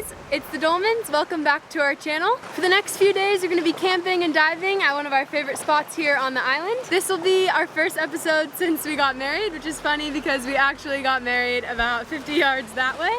guys, it's the Dolmans. Welcome back to our channel. For the next few days, we're gonna be camping and diving at one of our favorite spots here on the island. This will be our first episode since we got married, which is funny because we actually got married about 50 yards that way.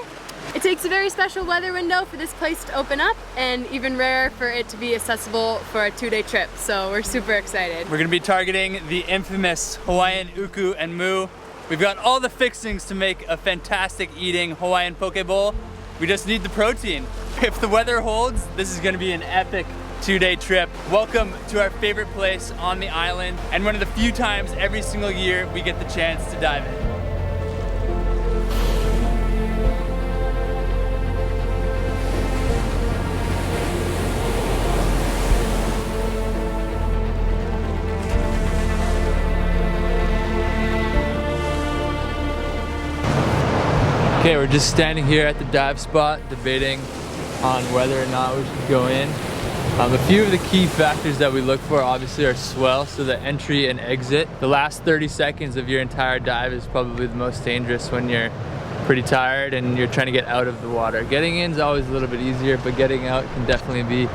It takes a very special weather window for this place to open up, and even rarer for it to be accessible for a 2-day trip, so we're super excited. We're gonna be targeting the infamous Hawaiian uku and mu. We've got all the fixings to make a fantastic eating Hawaiian poke bowl. We just need the protein. If the weather holds, this is gonna be an epic 2-day trip. Welcome to our favorite place on the island, and one of the few times every single year we get the chance to dive in. Okay, we're just standing here at the dive spot debating on whether or not we should go in. A few of the key factors that we look for obviously are swell, so the entry and exit. The last 30 seconds of your entire dive is probably the most dangerous when you're pretty tired and you're trying to get out of the water. Getting in is always a little bit easier, but getting out can definitely be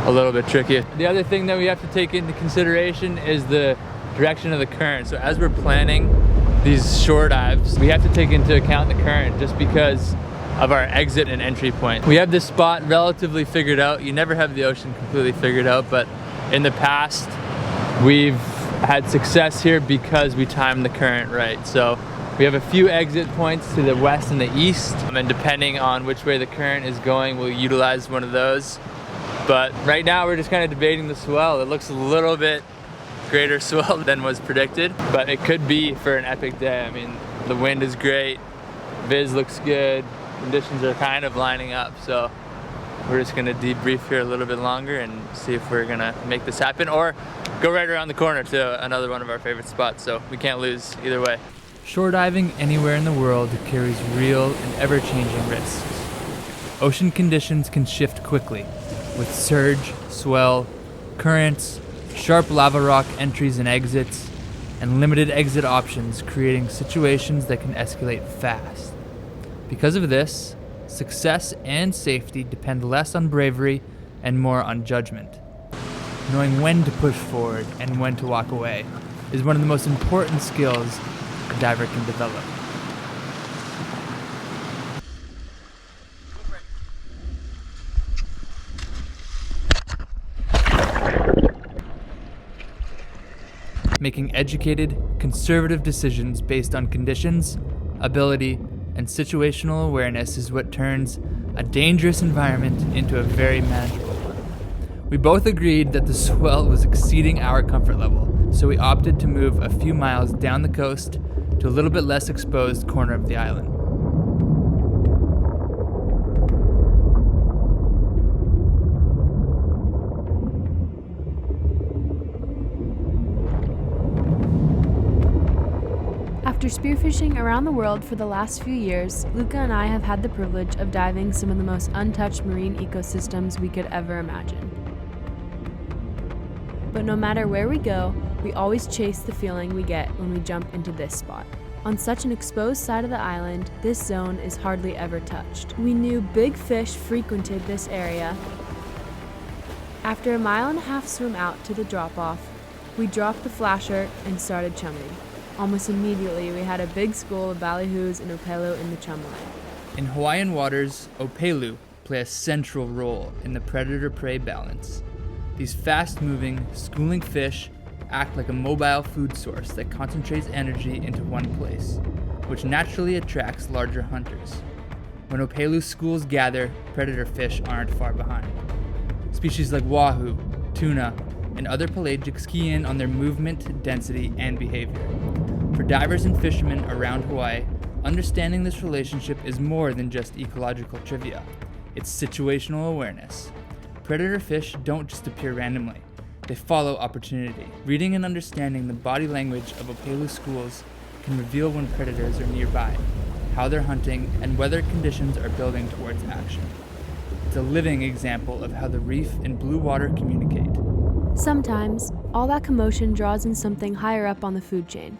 a little bit trickier. The other thing that we have to take into consideration is the direction of the current. So as we're planning these shore dives, we have to take into account the current just because of our exit and entry point. We have this spot relatively figured out. You never have the ocean completely figured out, but in the past we've had success here because we timed the current right. So we have a few exit points to the west and the east, and depending on which way the current is going, we'll utilize one of those. But right now we're just kind of debating the swell. It looks a little bit greater swell than was predicted, but it could be for an epic day. I mean, the wind is great, viz looks good, conditions are kind of lining up, so we're just gonna debrief here a little bit longer and see if we're gonna make this happen or go right around the corner to another one of our favorite spots, so we can't lose either way. Shore diving anywhere in the world carries real and ever-changing risks. Ocean conditions can shift quickly with surge, swell, currents, sharp lava rock entries and exits, and limited exit options, creating situations that can escalate fast. Because of this, success and safety depend less on bravery and more on judgment. Knowing when to push forward and when to walk away is one of the most important skills a diver can develop. Making educated, conservative decisions based on conditions, ability, and situational awareness is what turns a dangerous environment into a very manageable one. We both agreed that the swell was exceeding our comfort level, so we opted to move a few miles down the coast to a little bit less exposed corner of the island. After spearfishing around the world for the last few years, Luca and I have had the privilege of diving some of the most untouched marine ecosystems we could ever imagine. But no matter where we go, we always chase the feeling we get when we jump into this spot. On such an exposed side of the island, this zone is hardly ever touched. We knew big fish frequented this area. After a 1.5-mile swim out to the drop-off, we dropped the flasher and started chumming. Almost immediately, we had a big school of ballyhoos and opelu in the chum line. In Hawaiian waters, opelu play a central role in the predator-prey balance. These fast-moving, schooling fish act like a mobile food source that concentrates energy into one place, which naturally attracts larger hunters. When opelu schools gather, predator fish aren't far behind. Species like wahoo, tuna, and other pelagics key in on their movement, density, and behavior. For divers and fishermen around Hawaii, understanding this relationship is more than just ecological trivia. It's situational awareness. Predator fish don't just appear randomly. They follow opportunity. Reading and understanding the body language of opelu schools can reveal when predators are nearby, how they're hunting, and whether conditions are building towards action. It's a living example of how the reef and blue water communicate. Sometimes, all that commotion draws in something higher up on the food chain.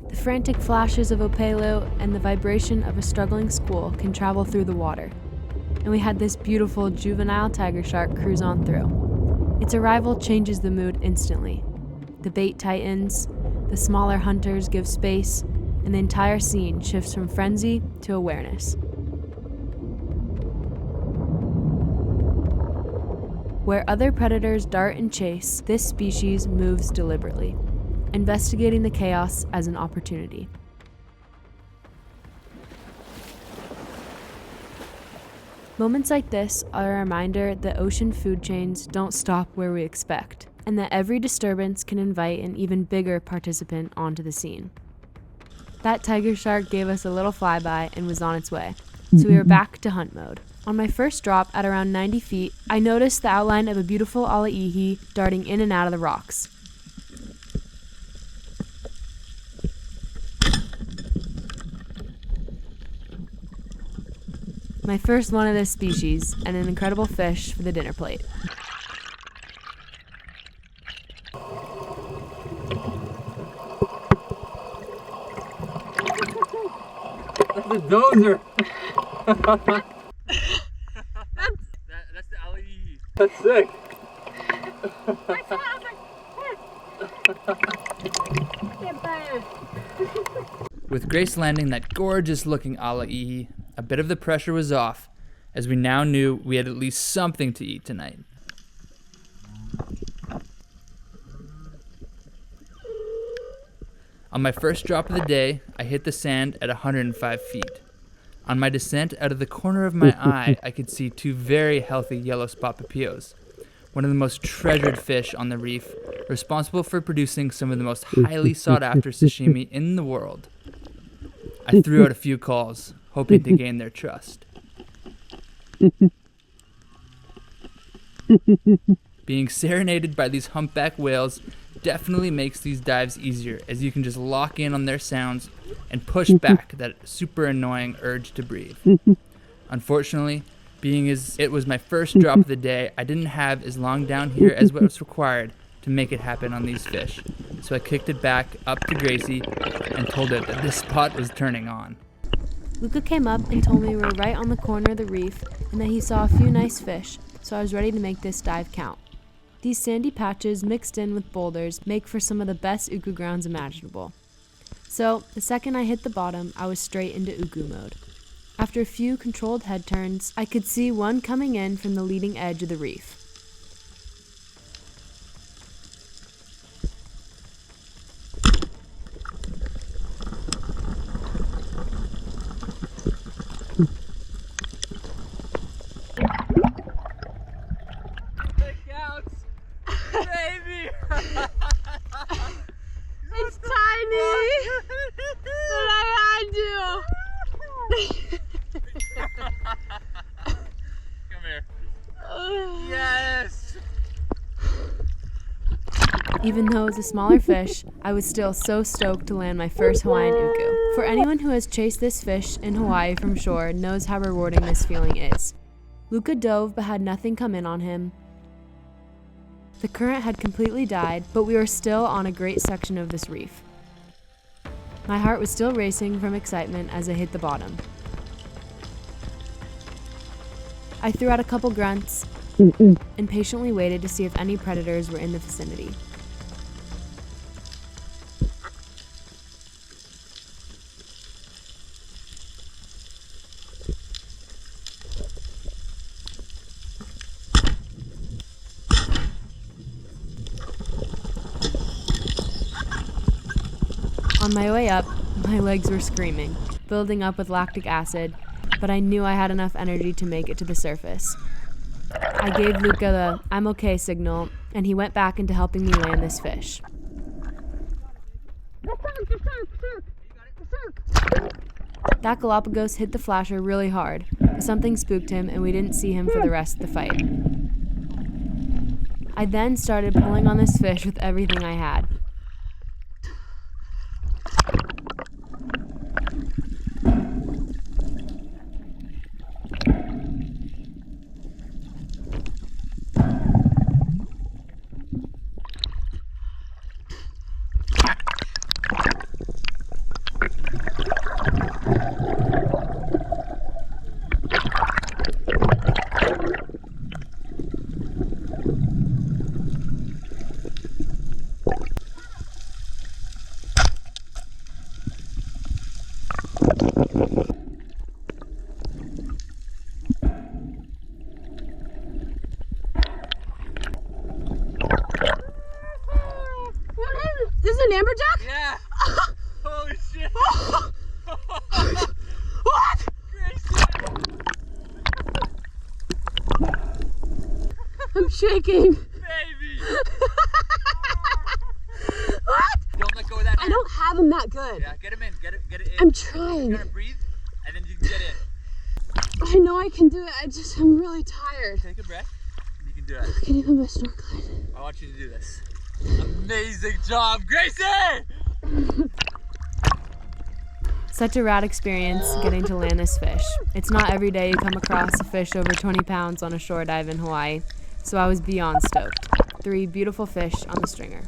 The frantic flashes of opelu and the vibration of a struggling school can travel through the water. and we had this beautiful juvenile tiger shark cruise on through. Its arrival changes the mood instantly. The bait tightens, the smaller hunters give space, and the entire scene shifts from frenzy to awareness. Where other predators dart and chase, this species moves deliberately, investigating the chaos as an opportunity. Moments like this are a reminder that ocean food chains don't stop where we expect, and that every disturbance can invite an even bigger participant onto the scene. That tiger shark gave us a little flyby and was on its way, so we were back to hunt mode. On my first drop at around 90 feet, I noticed the outline of a beautiful alaihi darting in and out of the rocks. My first one of this species, and an incredible fish for the dinner plate. That's a dozer! That's the alaihi. That's sick! I saw it, I was like, get better. With Grace landing that gorgeous looking alaihi, a bit of the pressure was off, as we now knew we had at least something to eat tonight. On my first drop of the day, I hit the sand at 105 feet. On my descent, out of the corner of my eye, I could see two very healthy yellow spot papillos, one of the most treasured fish on the reef, responsible for producing some of the most highly sought after sashimi in the world. I threw out a few calls, hoping to gain their trust. Being serenaded by these humpback whales definitely makes these dives easier, as you can just lock in on their sounds and push back that super annoying urge to breathe. Unfortunately, being as it was my first drop of the day, I didn't have as long down here as what was required to make it happen on these fish, so I kicked it back up to Gracie and told it that this spot was turning on. Luca came up and told me we were right on the corner of the reef and that he saw a few nice fish, so I was ready to make this dive count. These sandy patches mixed in with boulders make for some of the best uku grounds imaginable. So, the second I hit the bottom, I was straight into uku mode. After a few controlled head turns, I could see one coming in from the leading edge of the reef. It's tiny, but I had to. Come here. Yes! Even though it was a smaller fish, I was still so stoked to land my first Hawaiian uku. For anyone who has chased this fish in Hawaii from shore knows how rewarding this feeling is. Luca dove but had nothing come in on him. The current had completely died, but we were still on a great section of this reef. My heart was still racing from excitement as I hit the bottom. I threw out a couple grunts and patiently waited to see if any predators were in the vicinity. On my way up, my legs were screaming, building up with lactic acid, but I knew I had enough energy to make it to the surface. I gave Luca the "I'm okay" signal, and he went back into helping me land this fish. That Galapagos hit the flasher really hard, but something spooked him and we didn't see him for the rest of the fight. I then started pulling on this fish with everything I had. I'm shaking. Baby! What? Don't let go of that. I don't have him that good. Yeah, get him in. Get it in. I'm trying. You gotta breathe, and then you can get in. I know I can do it. I'm really tired. Take a breath. You can do it. I can't even put my snorkel in. I want you to do this. Amazing job, Gracie! Such a rad experience getting to land this fish. It's not every day you come across a fish over 20 pounds on a shore dive in Hawaii, so I was beyond stoked. 3 beautiful fish on the stringer.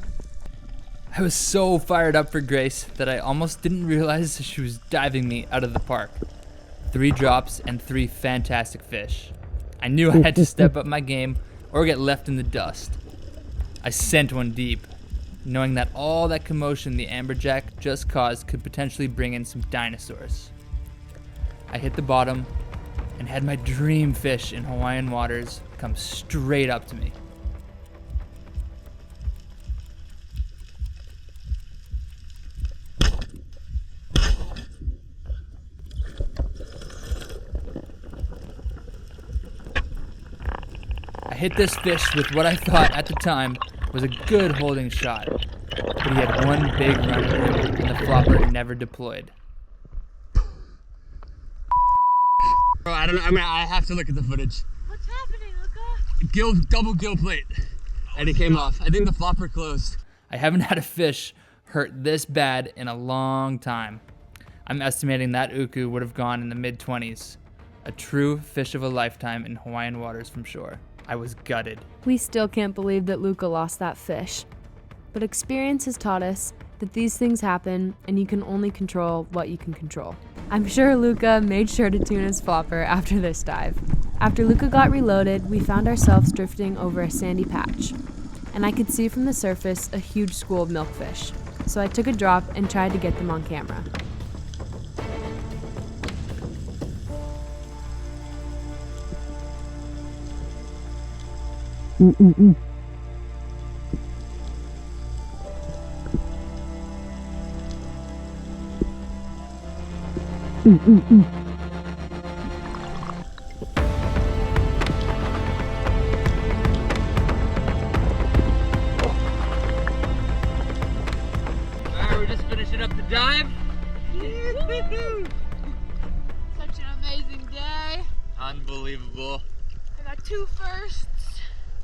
I was so fired up for Grace that I almost didn't realize she was diving me out of the park. 3 drops and 3 fantastic fish. I knew I had to step up my game or get left in the dust. I sent one deep, knowing that all that commotion the amberjack just caused could potentially bring in some dinosaurs. I hit the bottom and had my dream fish in Hawaiian waters come straight up to me. I hit this fish with what I thought at the time was a good holding shot, but he had one big run at him and the flopper never deployed. Bro, I don't know. I have to look at the footage. What's happening, Luca? Double gill plate, and it came off. I think the flopper closed. I haven't had a fish hurt this bad in a long time. I'm estimating that uku would have gone in the mid-20s. A true fish of a lifetime in Hawaiian waters from shore. I was gutted. We still can't believe that Luca lost that fish. But experience has taught us that these things happen and you can only control what you can control. I'm sure Luca made sure to tune his flopper after this dive. After Luca got reloaded, we found ourselves drifting over a sandy patch, and I could see from the surface a huge school of milkfish. So I took a drop and tried to get them on camera. Alright, we're just finishing up the dive. Such an amazing day. Unbelievable. I got 2 firsts.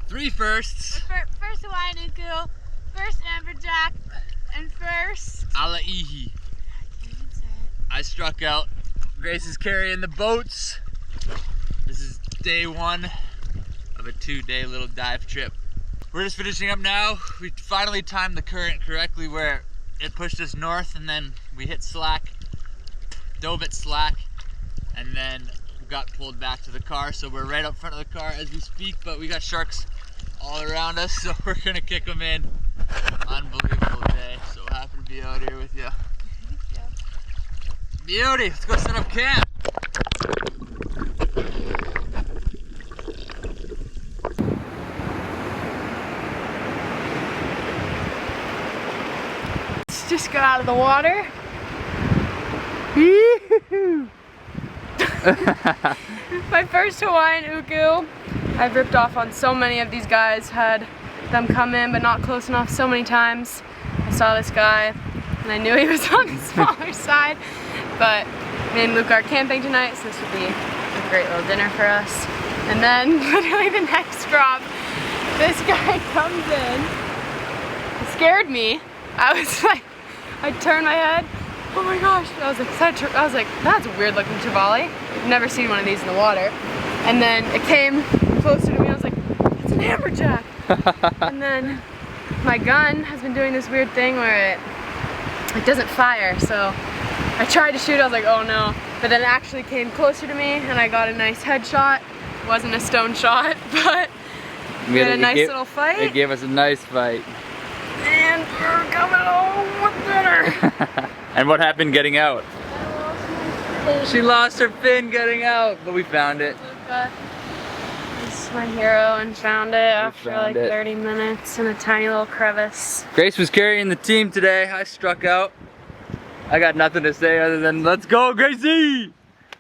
3 firsts. First Hawaiian uku, first amberjack, and first... Alaihi. I can't even say it. I struck out. Grace is carrying the boats. This is day 1 of a 2-day little dive trip. We're just finishing up now. We finally timed the current correctly where it pushed us north and then we hit slack, dove at slack, and then we got pulled back to the car. So we're right up front of the car as we speak, but we got sharks all around us, so we're gonna kick them in. Unbelievable day. So happy to be out here with you. Beauty, let's go set up camp. Let's just go out of the water. My first Hawaiian uku. I've ripped off on so many of these guys, had them come in but not close enough so many times. I saw this guy and I knew he was on the smaller side, but me and Luke are camping tonight, so this would be a great little dinner for us. And then literally the next drop, this guy comes in. It scared me. I was like, I turned my head. Oh my gosh! I was like, that's a weird looking trevally. I've never seen one of these in the water. And then it came closer to me. I was like, it's an amberjack. And then my gun has been doing this weird thing where it doesn't fire. So I tried to shoot. I was like, oh no. But then it actually came closer to me, and I got a nice headshot. It wasn't a stone shot, but we had a nice little fight. It gave us a nice fight. And we're coming home with dinner. And what happened getting out? She lost her fin getting out, but we found it. Luca is my hero and found it after found like it. 30 minutes in a tiny little crevice. Grace was carrying the team today. I struck out. I got nothing to say other than let's go, Gracie!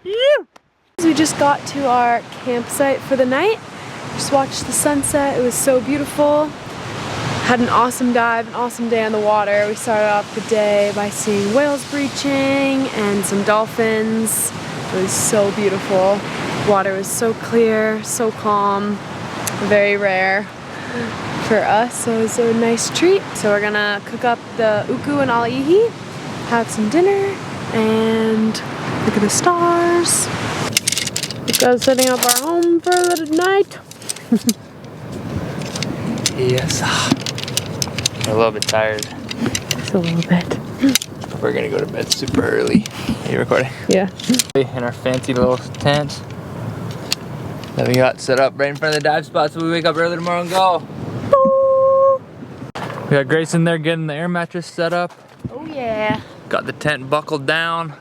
We just got to our campsite for the night, Just watched the sunset. It was so beautiful. Had an awesome dive, an awesome day on the water. We started off the day by seeing whales breaching and some dolphins. It was so beautiful. Water was so clear, so calm, very rare for us, so it was a nice treat. So we're gonna cook up the uku and alaihi, have some dinner, and look at the stars. Because setting up our home for the night. Yes. We're a little bit tired. Just a little bit. We're gonna go to bed super early. Are you recording? Yeah. In our fancy little tent that we got set up right in front of the dive spot, so we wake up early tomorrow and go. We got Grace in there getting the air mattress set up. Oh yeah. Got the tent buckled down.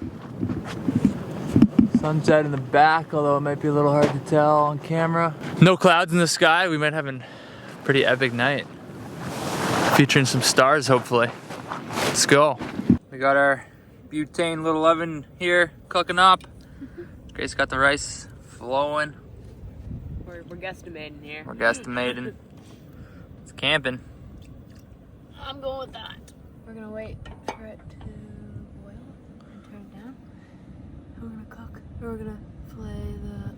Sunset in the back, although it might be a little hard to tell on camera. No clouds in the sky. We might have a pretty epic night. Featuring some stars, hopefully. Let's go. We got our butane little oven here cooking up. Grace got the rice flowing. We're guesstimating here. We're guesstimating. It's camping. I'm going with that. We're gonna wait for it to boil and turn it down. And we're gonna cook. And we're gonna fillet the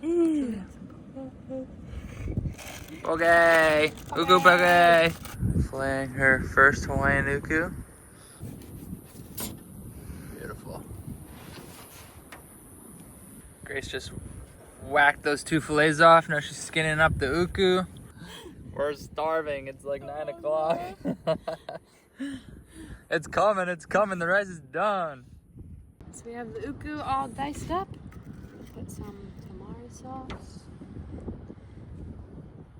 uku. Okay. Uku poke. Filleting her first Hawaiian uku. Beautiful. Grace just whacked those 2 fillets off. Now she's skinning up the uku. We're starving. It's like 9 o'clock. It's coming. It's coming. The rice is done. So we have the uku all diced up. Put some tomato sauce.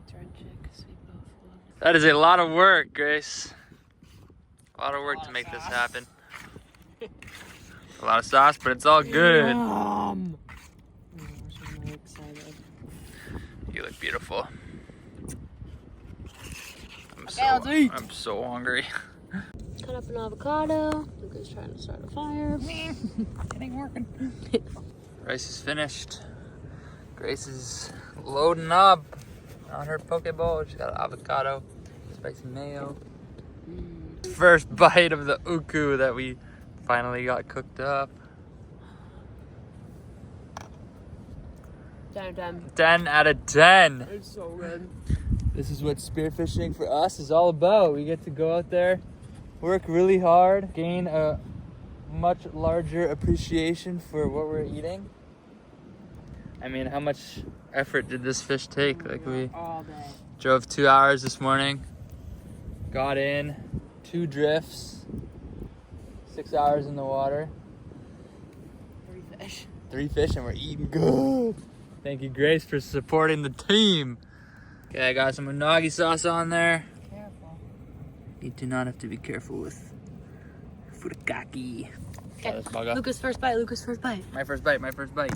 Drench it because we both love it. That is a lot of work, Grace. A lot of work to make this happen. A lot of sauce, but it's all good. Yum. Oh my gosh, I'm really excited. You look beautiful. Let's eat. I'm so hungry. Cut up an avocado. Luca's trying to start a fire. It ain't working. Rice is finished. Grace is loading up on her poke bowl. She's got avocado, spicy mayo. First bite of the uku that we finally got cooked up. 10 out of 10. 10 out of 10. It's so good. This is what spearfishing for us is all about. We get to go out there, work really hard, gain a much larger appreciation for what we're eating. I mean, how much effort did this fish take? Like, we All day. drove 2 hours this morning, got in 2 drifts, 6 hours in the water, 3 fish. 3 fish, and we're eating good. Thank you, Grace, for supporting the team. Okay, I got some unagi sauce on there. Careful. You do not have to be careful with furikake. Okay, Luca's first bite, Luca's first bite. My first bite, my first bite.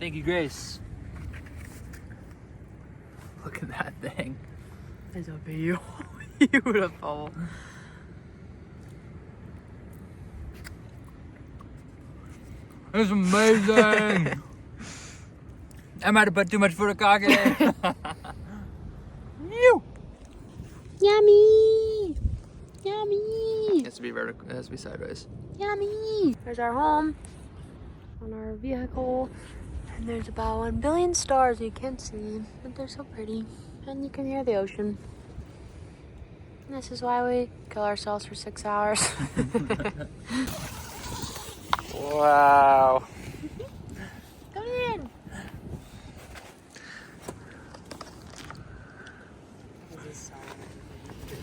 Thank you, Grace. Look at that thing. It's a beautiful. It's amazing. I might have put too much furikake. You. Yummy! Yummy! It has to be vertical. It has to be sideways. Yummy! There's our home on our vehicle. And there's about 1 billion stars you can't see, but they're so pretty. And you can hear the ocean. And this is why we kill ourselves for 6 hours. Wow. Come in!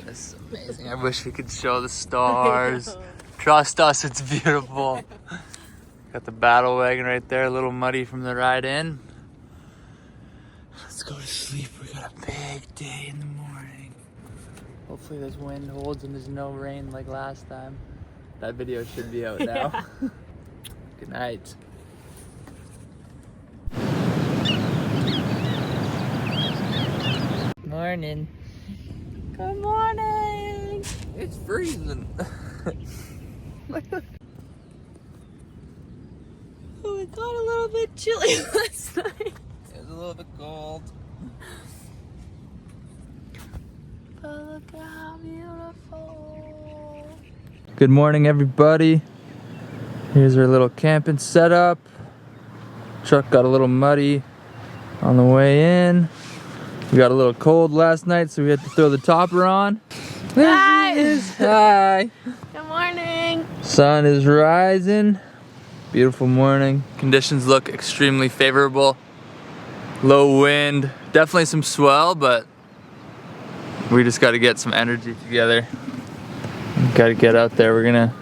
This is amazing. I wish we could show the stars. Trust us, it's beautiful. Got the battle wagon right there, a little muddy from the ride in. Let's go to sleep. We got a big day in the morning. Hopefully this wind holds and there's no rain like last time. That video should be out now. Yeah. Good night. Morning. Good morning! It's freezing. Oh, it got a little bit chilly last night. It's a little bit cold. But look at how beautiful. Good morning, everybody. Here's our little camping setup. Truck got a little muddy on the way in. We got a little cold last night, so we had to throw the topper on. Hi. Hi. Good morning. Sun is rising. Beautiful morning. Conditions look extremely favorable. Low wind, definitely some swell, but we just got to get some energy together. Got to get out there. We're gonna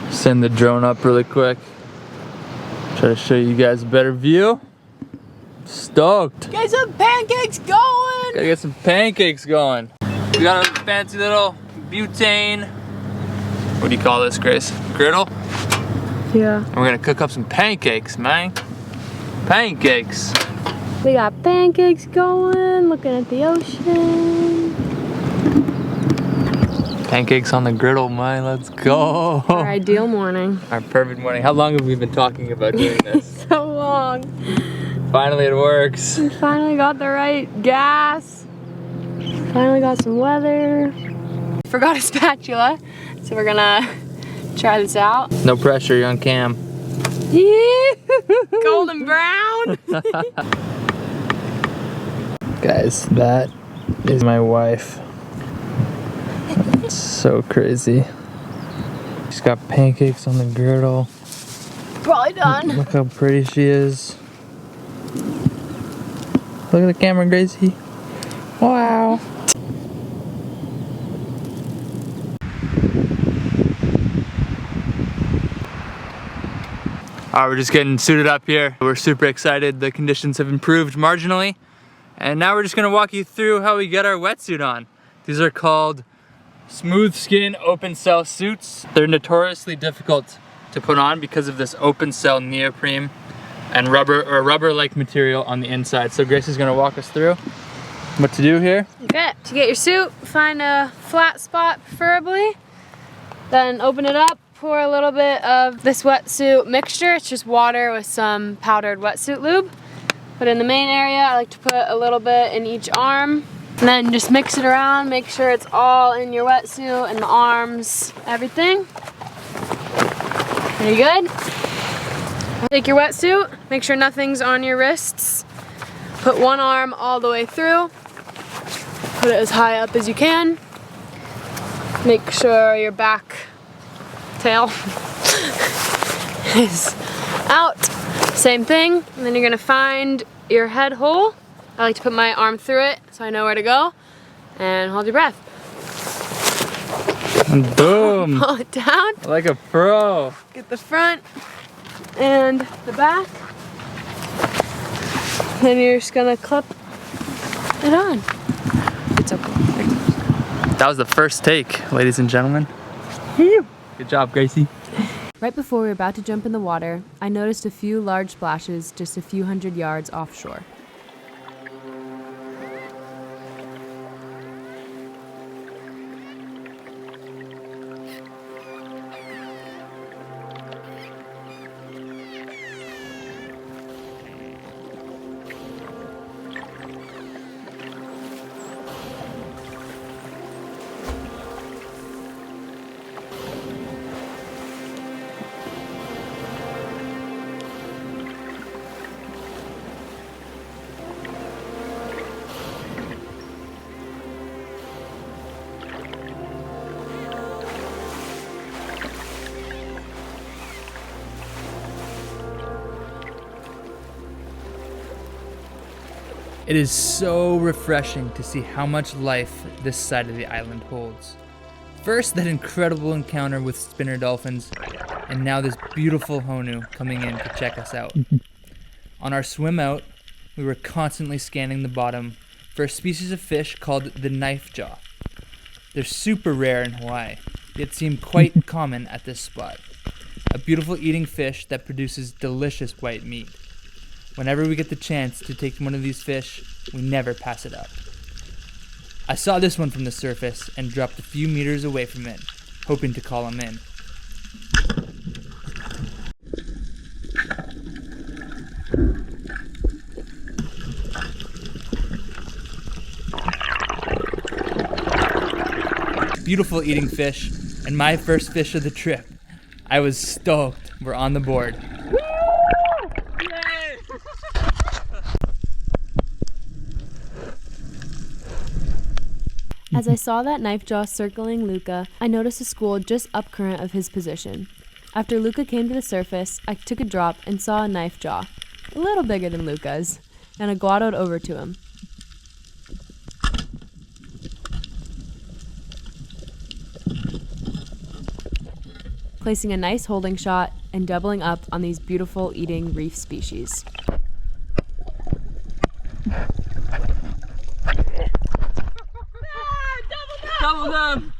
send the drone up really quick. Try to show you guys a better view. Stoked. Get some pancakes going. Gotta get some pancakes going. We got a fancy little butane. What do you call this, Grace? Griddle? Yeah. And we're gonna cook up some pancakes, man. Pancakes. We got pancakes going, looking at the ocean. Pancakes on the griddle, man. Let's go. Our ideal morning. Our perfect morning. How long have we been talking about doing this? So long. Finally, it works. We finally got the right gas. Finally got some weather. Forgot a spatula, so we're gonna try this out. No pressure, you're on cam. Golden brown. Guys, that is my wife. It's so crazy. She's got pancakes on the griddle. Probably done. Look how pretty she is. Look at the camera, Gracie. Wow. Alright, we're just getting suited up here. We're super excited. The conditions have improved marginally. And now we're just gonna walk you through how we get our wetsuit on. These are called smooth skin open cell suits. They're notoriously difficult to put on because of this open cell neoprene and rubber-like material on the inside. So Grace is gonna walk us through what to do here. Okay, to get your suit, find a flat spot preferably. Then open it up, pour a little bit of this wetsuit mixture. It's just water with some powdered wetsuit lube. Put in the main area. I like to put a little bit in each arm. And then just mix it around, make sure it's all in your wetsuit and the arms, everything. Pretty good. Take your wetsuit, make sure nothing's on your wrists. Put one arm all the way through. Put it as high up as you can. Make sure your back tail is out. Same thing, and then you're gonna find your head hole. I like to put my arm through it so I know where to go. And hold your breath. And boom! Pull it down. Like a pro. Get the front and the back. Then you're just gonna clip it on. It's okay. That was the first take, ladies and gentlemen. Good job, Gracie. Right before we were about to jump in the water, I noticed a few large splashes just a few hundred yards offshore. It is so refreshing to see how much life this side of the island holds. First, that incredible encounter with spinner dolphins, and now this beautiful honu coming in to check us out. On our swim out, we were constantly scanning the bottom for a species of fish called the knife jaw. They're super rare in Hawaii, yet seem quite common at this spot. A beautiful eating fish that produces delicious white meat. Whenever we get the chance to take one of these fish, we never pass it up. I saw this one from the surface and dropped a few meters away from it, hoping to call him in. beautiful eating fish, and my first fish of the trip. I was stoked. We're on the board. As I saw that knife jaw circling Luca, I noticed a school just up current of his position. After Luca came to the surface, I took a drop and saw a knife jaw, a little bigger than Luca's, and I guadoed over to him. Placing a nice holding shot and doubling up on these beautiful eating reef species. Double them!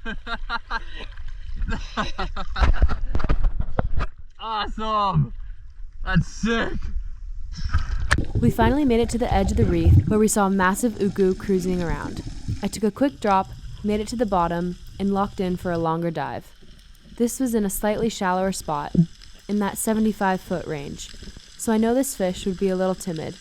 Awesome! That's sick! We finally made it to the edge of the reef where we saw a massive uku cruising around. I took a quick drop, made it to the bottom, and locked in for a longer dive. This was in a slightly shallower spot, in that 75-foot range, so I know this fish would be a little timid.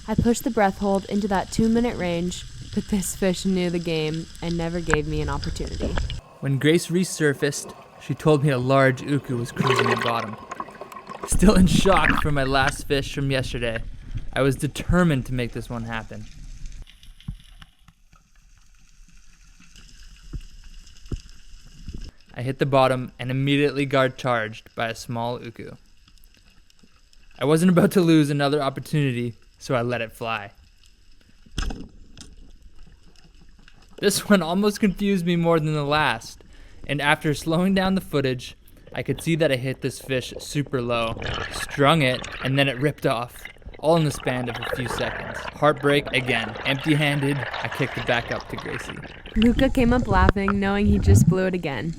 I pushed the breath hold into that 2-minute range, but this fish knew the game and never gave me an opportunity. When Grace resurfaced, she told me a large uku was cruising the bottom. Still in shock from my last fish from yesterday, I was determined to make this one happen. I hit the bottom and immediately got charged by a small uku. I wasn't about to lose another opportunity, so I let it fly. This one almost confused me more than the last, and after slowing down the footage, I could see that I hit this fish super low, strung it, and then it ripped off, all in the span of a few seconds. Heartbreak again. Empty-handed, I kicked it back up to Gracie. Luca came up laughing, knowing he just blew it again.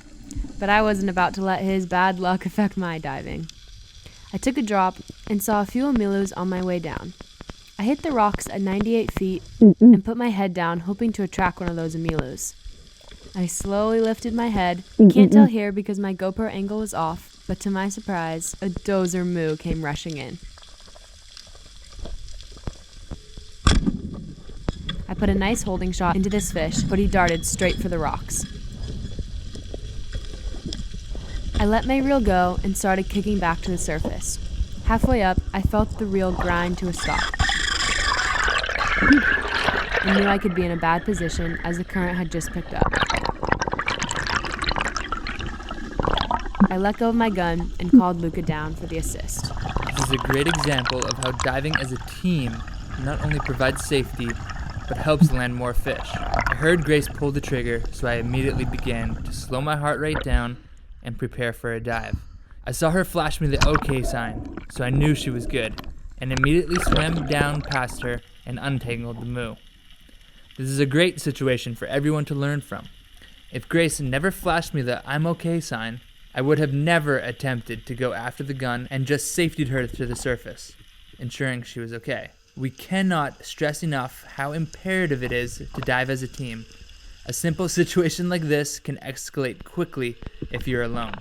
But I wasn't about to let his bad luck affect my diving. I took a drop and saw a few amilus on my way down. I hit the rocks at 98 feet and put my head down, hoping to attract one of those amilus. I slowly lifted my head. You can't tell here because my GoPro angle was off, but to my surprise, a dozer moo came rushing in. I put a nice holding shot into this fish, but he darted straight for the rocks. I let my reel go and started kicking back to the surface. Halfway up, I felt the reel grind to a stop. I knew I could be in a bad position as the current had just picked up. I let go of my gun and called Luca down for the assist. This is a great example of how diving as a team not only provides safety, but helps land more fish. I heard Grace pull the trigger, so I immediately began to slow my heart rate down and prepare for a dive. I saw her flash me the OK sign, so I knew she was good, and immediately swam down past her and untangled the moo. This is a great situation for everyone to learn from. If Grace never flashed me the I'm okay sign, I would have never attempted to go after the gun and just safetied her to the surface, ensuring she was okay. We cannot stress enough how imperative it is to dive as a team. A simple situation like this can escalate quickly if you're alone.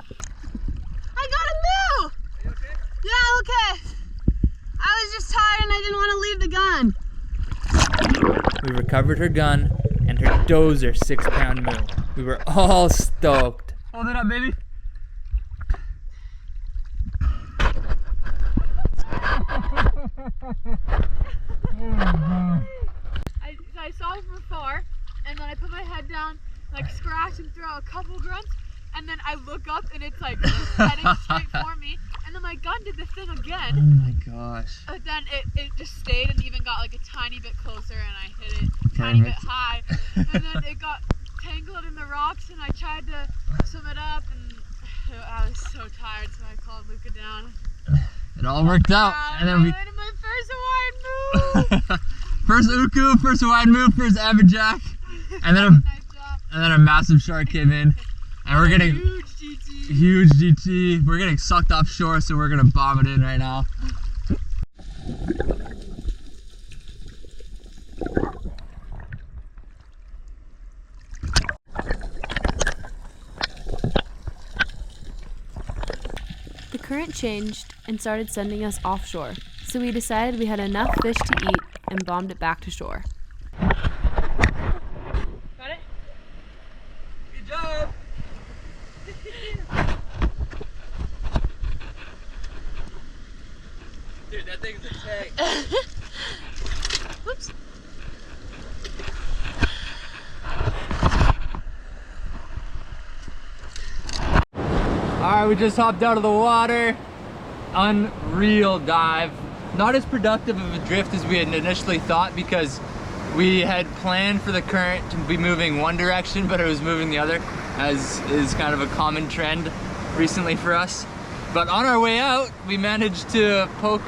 I got a moo! Are you okay? Yeah, okay. I was just tired and I didn't want to leave the gun. We recovered her gun and her dozer 6-pound moo. We were all stoked. Hold it up, baby. I saw it from afar, and then I put my head down, like scratch and throw a couple grunts, and then I look up and it's like heading straight for me, and then my gun did the thing again. Oh my gosh. But then it just stayed and even got like a tiny bit closer, and I hit it a tiny bit high, and then it got tangled in the rocks, and I tried to swim it up, and I was so tired, so I called Luca down. It all worked out. And then we landed my first Hawaiian moo. first uku, first Hawaiian moo, first amberjack, and then Nice job. and then a massive shark came in, and we're getting huge GT. We're getting sucked offshore, so we're gonna bomb it in right now. mood changed and started sending us offshore, so we decided we had enough fish to eat and bombed it back to shore. Got it? Good job! Dude, that thing's a tank. Whoops. Alright, we just hopped out of the water. Unreal dive. Not as productive of a drift as we had initially thought, because we had planned for the current to be moving one direction, but it was moving the other, as is kind of a common trend recently for us. But on our way out, we managed to poke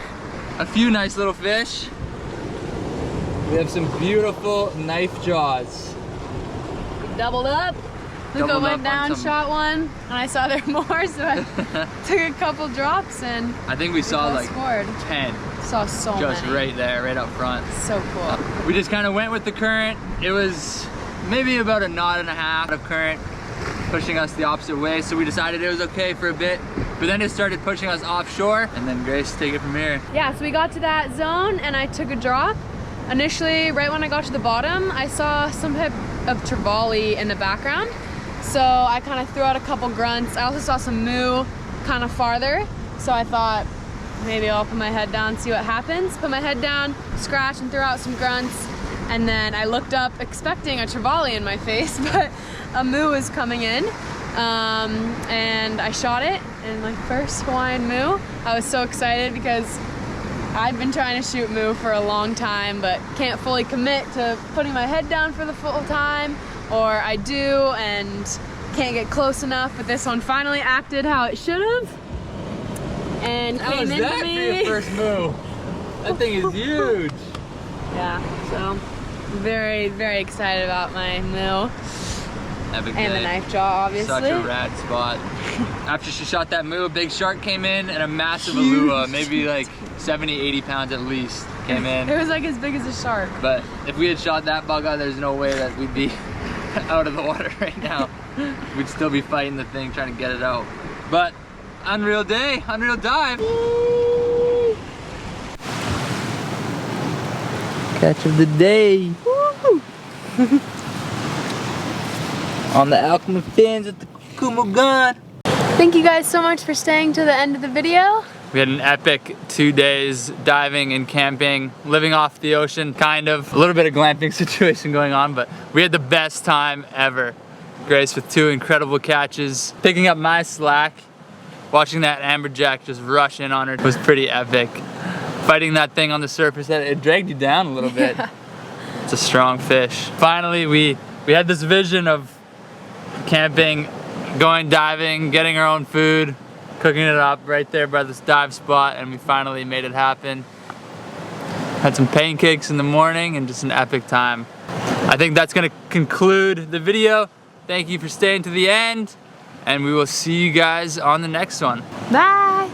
a few nice little fish. We have some beautiful knife jaws. Doubled up. Luca Doubled went up down, on some- shot one, and I saw there more, so I took a couple drops and I think we saw both like scored. 10 Saw so just many. right there, right up front. So cool. We just kind of went with the current. It was maybe about a knot and a half of current pushing us the opposite way, so we decided it was okay for a bit, but then it started pushing us offshore, and then Grace, take it from here. Yeah, so we got to that zone and I took a drop. Initially, right when I got to the bottom, I saw some type of trevally in the background. So I kind of threw out a couple grunts. I also saw some moo kind of farther. So I thought maybe I'll put my head down, see what happens. Put my head down, scratch and threw out some grunts. And then I looked up expecting a trevally in my face, but a moo was coming in. And I shot it, and my first Hawaiian moo. I was so excited because I'd been trying to shoot moo for a long time, but can't fully commit to putting my head down for the full time, or I do and can't get close enough, but this one finally acted how it should have. And How came was into that for me. your first moo? That thing is huge. Yeah, so very, very excited about my moo. Epic And the day. knife jaw, obviously. Such a rad spot. After she shot that moo, a big shark came in and a massive alua, maybe like 70, 80 pounds at least, came in. It was like as big as a shark. But if we had shot that bugger, there's no way that we'd be out of the water right now. We'd still be fighting the thing, trying to get it out. But unreal day, unreal dive. Catch of the day. Woo! On the Alchemy fins at the Kumo gun. Thank you guys so much for staying to the end of the video. We had an epic 2 days diving and camping, living off the ocean, kind of. A little bit of glamping situation going on, but we had the best time ever. Grace with 2 incredible catches, picking up my slack, watching that amberjack just rush in on her was pretty epic. Fighting that thing on the surface, it dragged you down a little bit. Yeah. It's a strong fish. Finally, we had this vision of camping, going diving, getting our own food, cooking it up right there by this dive spot, and we finally made it happen. Had some pancakes in the morning and just an epic time. I think that's gonna conclude the video. Thank you for staying to the end, and we will see you guys on the next one. Bye.